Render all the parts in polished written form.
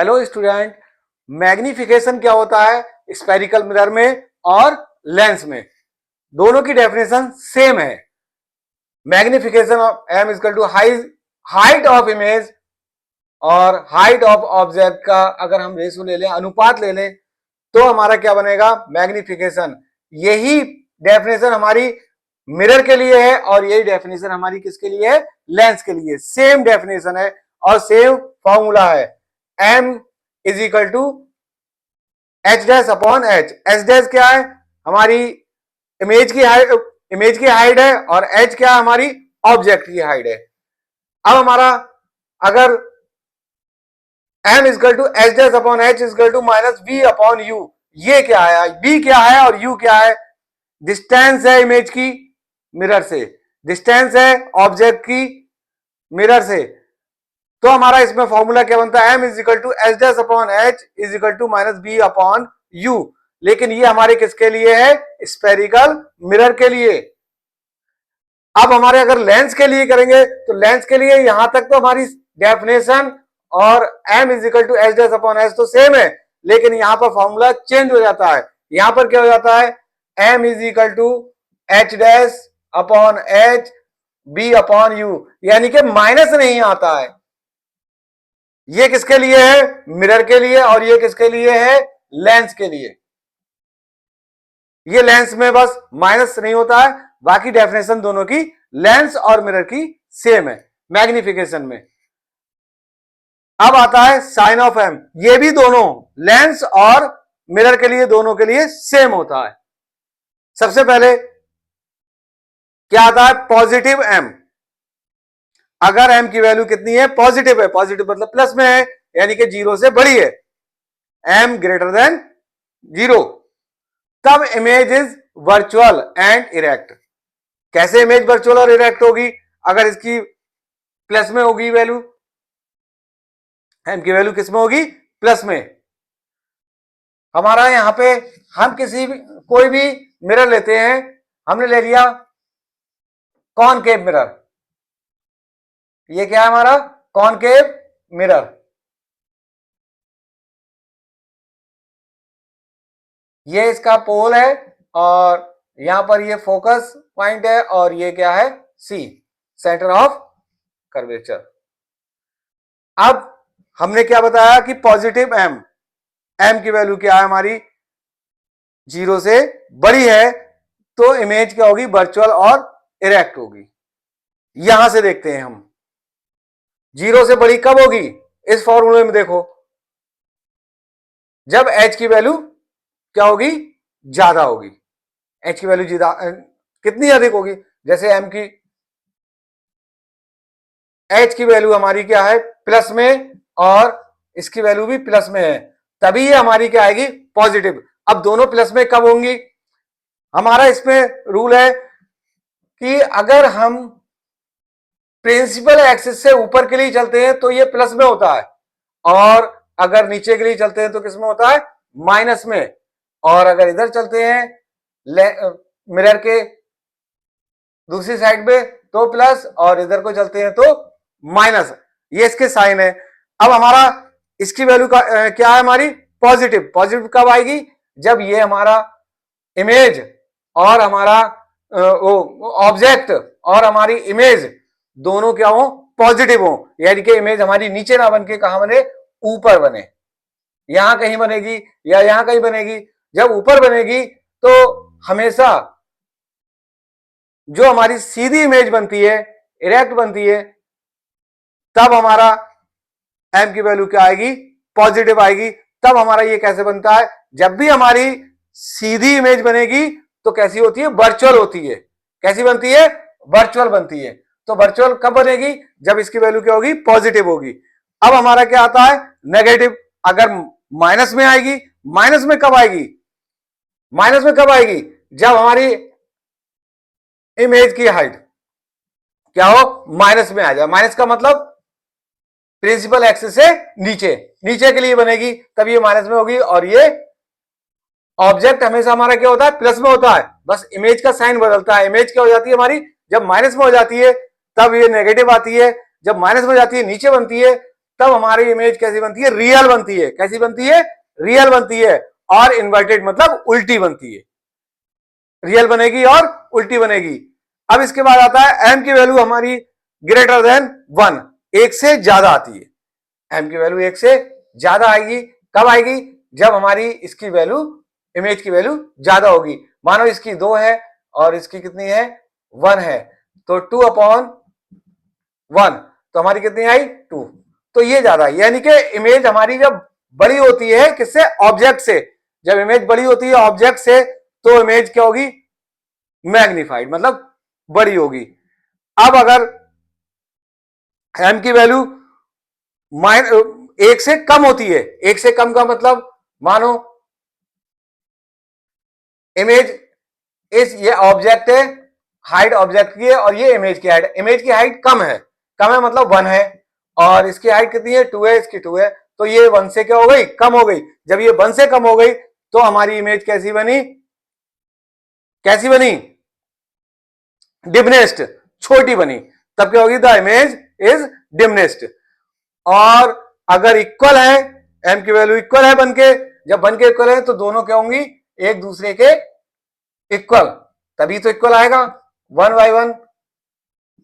Hello student, magnification क्या होता है स्फेरिकल मिरर में और लेंस में? दोनों की डेफिनेशन सेम है। Magnification of M equal to height of image और हाइट ऑफ ऑब्जेक्ट का अगर हम रेशो ले लें, अनुपात ले लें, तो हमारा क्या बनेगा? मैग्निफिकेशन। यही डेफिनेशन हमारी मिरर के लिए है और यही डेफिनेशन हमारी किसके लिए है? लेंस के लिए। सेम डेफिनेशन है और सेम फॉर्मूला है। m is equal to H dash upon H. H dash क्या है? हमारी इमेज की हाइट है और एच क्या है? हमारी ऑब्जेक्ट की हाइट है। अब हमारा अगर m is equal to H dash upon H is equal to minus v upon u, ये क्या है? v क्या है और u क्या है? डिस्टेंस है इमेज की मिरर से, डिस्टेंस है ऑब्जेक्ट की मिरर से। तो हमारा इसमें फॉर्मूला क्या बनता है? m is equal to H dash upon H is equal to minus B upon U. लेकिन ये हमारे किसके लिए है? स्फेरिकल मिरर के लिए। अब हमारे अगर लेंस के लिए करेंगे तो लेंस के लिए यहां तक तो हमारी डेफिनेशन और m is equal to H dash upon H तो सेम है, लेकिन यहां पर फॉर्मूला चेंज हो जाता है। यहां पर क्या हो जाता है? m is equal to H dash upon H B upon U, यानी कि माइनस नहीं आता है। ये किसके लिए है? मिरर के लिए। और ये किसके लिए है? लेंस के लिए। ये लेंस में बस माइनस नहीं होता है, बाकी डेफिनेशन दोनों की लेंस और मिरर की सेम है मैग्निफिकेशन में। अब आता है साइन ऑफ एम। ये भी दोनों लेंस और मिरर के लिए, दोनों के लिए सेम होता है। सबसे पहले क्या आता है? Positive M. अगर m की वैल्यू कितनी है? पॉजिटिव है। पॉजिटिव मतलब प्लस में है, यानी कि जीरो से बड़ी है, m ग्रेटर देन जीरो, तब image is virtual and erect. कैसे इमेज वर्चुअल और इरेक्ट होगी? अगर इसकी प्लस में होगी वैल्यू, m की वैल्यू किस में होगी? प्लस में। हमारा यहां पे हम कोई भी मिरर लेते हैं, हमने ले लिया कॉनकेव मिरर। ये क्या है हमारा? Concave mirror. ये इसका पोल है और यहां पर ये फोकस पॉइंट है और ये क्या है? सी, सेंटर ऑफ कर्वेचर। अब हमने क्या बताया कि पॉजिटिव एम, एम की वैल्यू क्या है हमारी? जीरो से बड़ी है, तो इमेज क्या होगी? वर्चुअल और इरेक्ट होगी। यहां से देखते हैं हम, जीरो से बड़ी कब होगी? इस फॉर्मूले में देखो, जब एच की वैल्यू क्या होगी? ज्यादा होगी। एच की वैल्यू कितनी अधिक होगी? जैसे एम की, एच की वैल्यू हमारी क्या है? प्लस में, और इसकी वैल्यू भी प्लस में है, तभी ये हमारी क्या आएगी? पॉजिटिव। अब दोनों प्लस में कब होंगी? हमारा इसमें रूल है कि अगर हम प्रिंसिपल एक्सिस से ऊपर के लिए चलते हैं तो ये प्लस में होता है, और अगर नीचे के लिए चलते हैं तो किस में होता है? माइनस में। और अगर इधर चलते हैं मिरर के दूसरी साइड में तो प्लस, और इधर को चलते हैं तो माइनस। ये इसके साइन है। अब हमारा इसकी वैल्यू क्या है हमारी? पॉजिटिव। पॉजिटिव कब आएगी? जब ये हमारा इमेज और हमारा ऑब्जेक्ट और हमारी इमेज दोनों क्या हो? पॉजिटिव हो, यानी कि इमेज हमारी नीचे ना बन के कहां बने? ऊपर बने। यहां कहीं बनेगी या यहां कहीं बनेगी। जब ऊपर बनेगी तो हमेशा जो हमारी सीधी इमेज बनती है, इरेक्ट बनती है, तब हमारा m की वैल्यू क्या आएगी? पॉजिटिव आएगी। तब हमारा ये कैसे बनता है? जब भी हमारी सीधी इमेज बनेगी तो कैसी होती है? वर्चुअल होती है। कैसी बनती है? वर्चुअल बनती है। तो वर्चुअल कब बनेगी? जब इसकी वैल्यू क्या होगी? पॉजिटिव होगी। अब हमारा क्या आता है? नेगेटिव। अगर माइनस में आएगी। माइनस में कब आएगी? माइनस में कब आएगी? जब हमारी इमेज की हाइट क्या हो? माइनस में आ जाए। माइनस का मतलब प्रिंसिपल एक्सिस से नीचे, नीचे के लिए बनेगी, तब ये माइनस में होगी। और ये ऑब्जेक्ट हमेशा हमारा क्या होता है? प्लस में होता है, बस इमेज का साइन बदलता है। इमेज क्या हो जाती है हमारी? जब माइनस में हो जाती है तब ये नेगेटिव आती है, जब माइनस में हो जाती है नीचे बनती है तब हमारी इमेज कैसी बनती है, रियल बनती है। कैसी बनती है, रियल बनती है। और इन्वर्टेड मतलब उल्टी बनती है, रियल बनेगी और उल्टी बनेगी। अब इसके बाद आता है एम की वैल्यू हमारी ग्रेटर देन 1, एक से ज्यादा आती है। एम की वैल्यू एक से ज्यादा आएगी, कब आएगी, जब हमारी इसकी वैल्यू, इमेज की वैल्यू ज्यादा होगी। मानो इसकी 2 है और इसकी कितनी है, 1 है, तो 2/1, तो हमारी कितनी आई, 2। तो ये ज्यादा है, यानी कि इमेज हमारी जब बड़ी होती है किससे, ऑब्जेक्ट से। जब इमेज बड़ी होती है ऑब्जेक्ट से तो इमेज क्या होगी, मैग्नीफाइड, मतलब बड़ी होगी। अब अगर एम की वैल्यू एक से कम होती है, एक से कम का मतलब मानो इमेज ये ऑब्जेक्ट है, हाइट ऑब्जेक्ट की है और ये इमेज की हाइट, इमेज की हाइट कम है, कम है मतलब 1 है, और इसकी हाइट कितनी है, 2 है, इसकी 2 है, तो ये 1 से क्या हो गई, कम हो गई। जब ये 1 से कम हो गई तो हमारी इमेज कैसी बनी, कैसी बनी, डिमिनिश्ड, छोटी बनी। तब क्या होगी, द इमेज इज डिमिनिश्ड। और अगर इक्वल है, एम की वैल्यू इक्वल है बनके, जब बनके इक्वल है तो दोनों क्या होंगी, एक दूसरे के इक्वल, तभी तो इक्वल आएगा। 1/1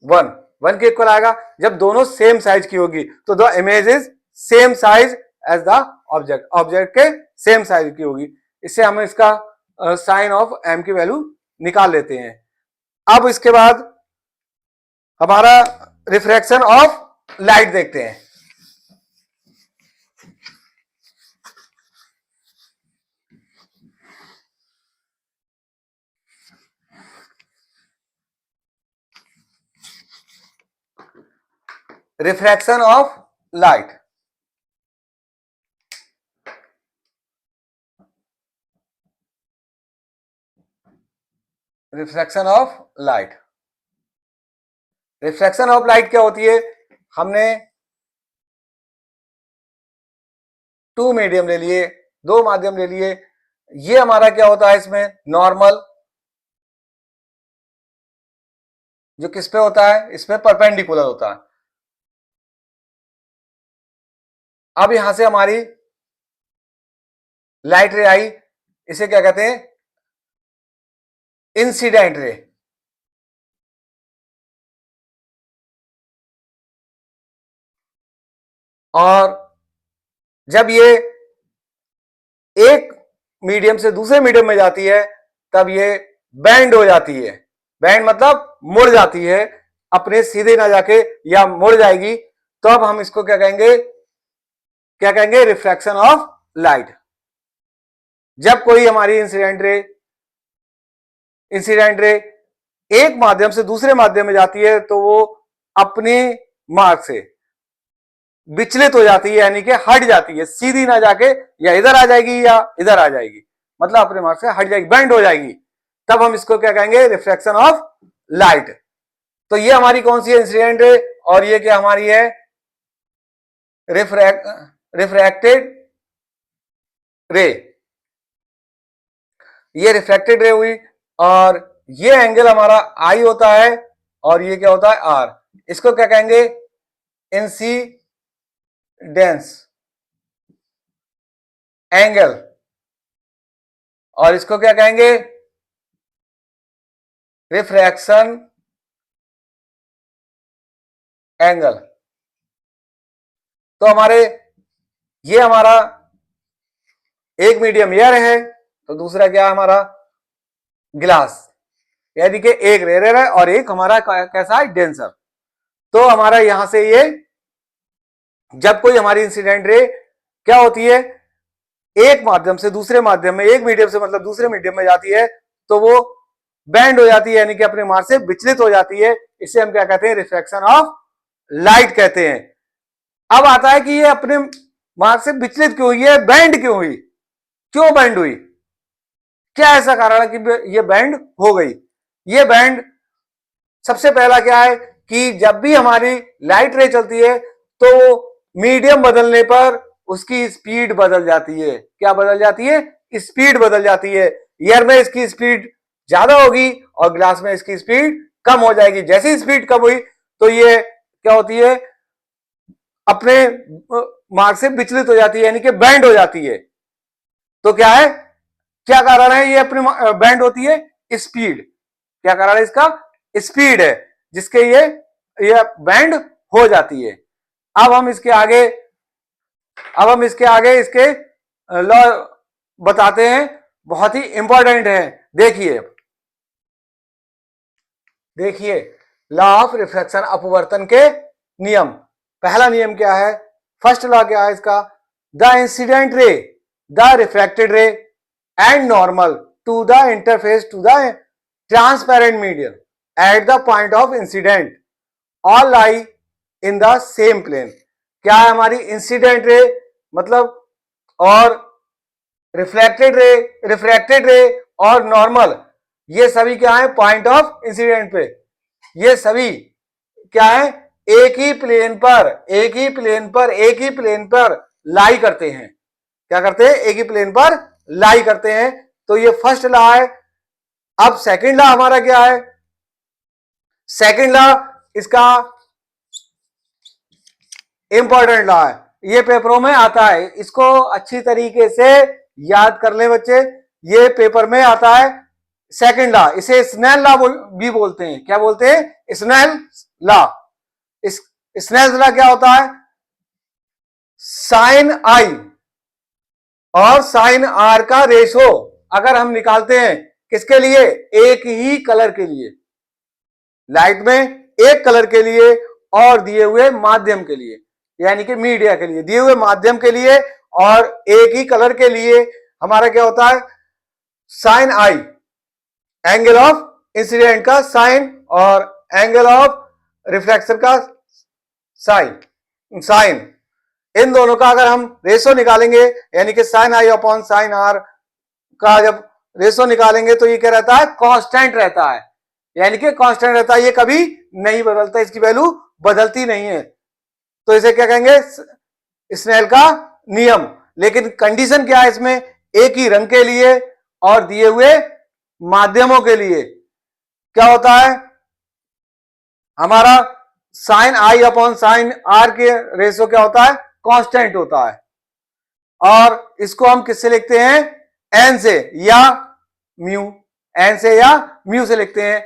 1 1 के इक्वल आएगा। जब दोनों सेम साइज की होगी तो the image is same size as the object, object के सेम साइज की होगी। इससे हम इसका साइन ऑफ एम की वैल्यू निकाल लेते हैं। अब इसके बाद हमारा रिफ्रैक्शन ऑफ लाइट देखते हैं। Refraction of light, refraction of light, refraction of light क्या होती है, हमने 2 मीडियम ले लिए, 2 माध्यम ले लिए। ये हमारा क्या होता है, इसमें नॉर्मल जो किस पे होता है, इसमें परपेंडिकुलर होता है। अब यहां से हमारी लाइट रे आई, इसे क्या कहते हैं, इंसिडेंट रे। और जब ये एक मीडियम से दूसरे मीडियम में जाती है तब ये बैंड हो जाती है। बैंड मतलब मुड़ जाती है, अपने सीधे ना जाके या मुड़ जाएगी, तो अब हम इसको क्या कहेंगे, क्या कहेंगे, रिफ्रैक्शन ऑफ लाइट। जब कोई हमारी इंसिडेंट रे एक माध्यम से दूसरे माध्यम में जाती है तो वो अपने मार्ग से विचलित हो जाती है, यानी कि हट जाती है, सीधी ना जाके या इधर आ जाएगी या इधर आ जाएगी, मतलब अपने मार्ग से हट जाएगी, बैंड हो जाएगी। तब हम इसको क्या कहेंगे, रिफ्रैक्शन ऑफ लाइट। तो ये हमारी कौन सी है, इंसिडेंट रे, और ये क्या हमारी है, रिफ्रैक्टेड रे। ये रिफ्रैक्टेड रे हुई, और ये एंगल हमारा आई होता है और ये क्या होता है, आर। इसको क्या कहेंगे, इंसिडेंस एंगल, और इसको क्या कहेंगे, रिफ्रैक्शन एंगल। तो ये हमारा एक मीडियम एयर है, तो दूसरा क्या है हमारा, ग्लास, यानी कि एक रेयर है और एक हमारा कैसा है, डेंसर। तो हमारा यहां से ये, जब कोई हमारी इंसिडेंट रे क्या होती है, एक माध्यम से दूसरे माध्यम में, एक मीडियम से मतलब दूसरे मीडियम में जाती है तो वो बैंड हो जाती है, यानी कि अपने मार्ग से विचलित हो जाती है। इसे हम क्या कहते हैं, रिफ्रैक्शन ऑफ लाइट कहते हैं। अब आता है कि ये अपने मार्ग से विचलित क्यों हुई है, बैंड क्यों हुई, क्यों बैंड हुई, क्या ऐसा कारण है कि ये बैंड हो गई। ये बैंड सबसे पहला क्या है कि जब भी हमारी लाइट रे चलती है तो मीडियम बदलने पर उसकी स्पीड बदल जाती है। क्या बदल जाती है, स्पीड बदल जाती है। एयर में इसकी स्पीड ज्यादा होगी और ग्लास में इसकी स्पीड कम हो जाएगी। जैसे ही स्पीड कम हुई तो ये क्या होती है, अपने मार्ग से विचलित हो जाती है, यानी कि बैंड हो जाती है। तो क्या है, क्या कारण है ये अपने बैंड होती है? स्पीड। क्या कारण है इसका? स्पीड है जिसके ये बैंड हो जाती है। अब हम इसके आगे इसके लॉ बताते हैं, बहुत ही इंपॉर्टेंट है। देखिए लॉ ऑफ रिफ्लेक्शन, अपवर्तन के नियम। पहला नियम क्या है? फर्स्ट लॉ क्या है इसका? The incident ray, the reflected ray and normal to the interface to the transparent medium at the point of incident all lie in the same plane. क्या है हमारी इंसिडेंट रे मतलब, और रिफ्रैक्टेड रे और नॉर्मल, ये सभी क्या है? पॉइंट ऑफ इंसिडेंट पे। ये सभी क्या है? एक ही प्लेन पर लाई करते हैं। क्या करते हैं? एक ही प्लेन पर लाई करते हैं। तो ये फर्स्ट लॉ है। अब सेकंड लॉ हमारा क्या है? सेकंड लॉ इसका इंपॉर्टेंट लॉ है, ये पेपरों में आता है, इसको अच्छी तरीके से याद कर ले बच्चे, ये पेपर में आता है। सेकंड लॉ, इसे स्नेल लॉ भी बोलते हैं। क्या बोलते हैं? Snell law. इस स्नेल लॉ क्या होता है? साइन आई और साइन आर का रेशो अगर हम निकालते हैं, किसके लिए? एक ही कलर के लिए, लाइट में एक कलर के लिए और दिए हुए माध्यम के लिए, यानी कि मीडिया के लिए, दिए हुए माध्यम के लिए और एक ही कलर के लिए हमारा क्या होता है? Sine I, angle of incident का साइन और एंगल ऑफ रिफ्लेक्शन का साइन इन दोनों का अगर हम रेशो निकालेंगे, यानी कि sine I upon sine R का जब रेशो निकालेंगे तो ये क्या रहता है? कांस्टेंट रहता है, यानी कि कांस्टेंट रहता है, ये कभी नहीं बदलता, इसकी वैल्यू बदलती नहीं है। तो इसे क्या कहेंगे? स्नेल का नियम। लेकिन कंडीशन क्या है इसमें? एक ही रंग के लिए और दिए हुए माध्यमों के लिए क्या होता है? हमारा sine I upon sine R के रेशो क्या होता है? कांस्टेंट होता है। और इसको हम किससे लिखते हैं? एन से या म्यू, एन से या म्यू से लिखते हैं।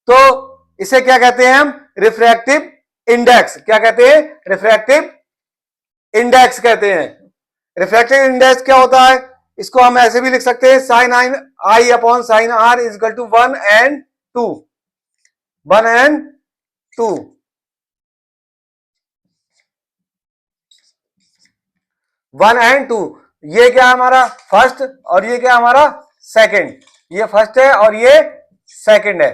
तो इसे क्या कहते हैं हम? Refractive index. क्या कहते हैं? रिफ्रैक्टिव इंडेक्स कहते हैं। रिफ्रैक्टिव इंडेक्स क्या होता है? इसको हम ऐसे भी लिख सकते हैं, sine I upon sine R is equal to 1 and 2, 1 and 2। One and two, ये क्या है हमारा? फर्स्ट, और ये क्या है हमारा? सेकंड। ये फर्स्ट है और ये सेकंड है।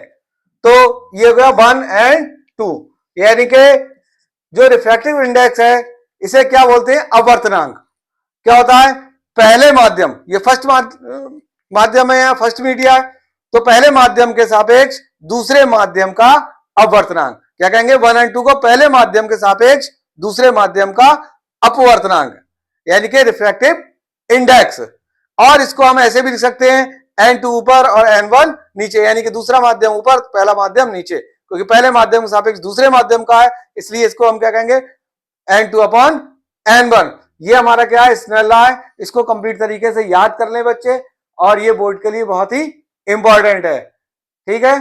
तो ये हो गया 1 and 2, यानी कि जो रिफ्रैक्टिव इंडेक्स है इसे क्या बोलते हैं? अपवर्तनांक। क्या होता है? पहले माध्यम, ये फर्स्ट माध्यम है या फर्स्ट मीडिया है, तो पहले माध्यम के सापेक्ष दूसरे माध्यम का अपवर्तनांक। क्या कहेंगे? 1 and 2 को पहले माध्यम के सापेक्ष दूसरे माध्यम का अपवर्तनांक, यानी कि रिफ्रैक्टिव इंडेक्स। और इसको हम ऐसे भी लिख सकते हैं, n2 ऊपर और n1 नीचे, यानी कि दूसरा माध्यम ऊपर पहला माध्यम नीचे, क्योंकि पहले माध्यम के सापेक्ष दूसरे माध्यम का है, इसलिए इसको हम क्या कहेंगे? n2 upon n1। ये हमारा क्या है? स्नेल लॉ है। इसको कंप्लीट तरीके से याद कर ले बच्चे, और ये बोर्ड के लिए बहुत ही इंपॉर्टेंट है। ठीक है।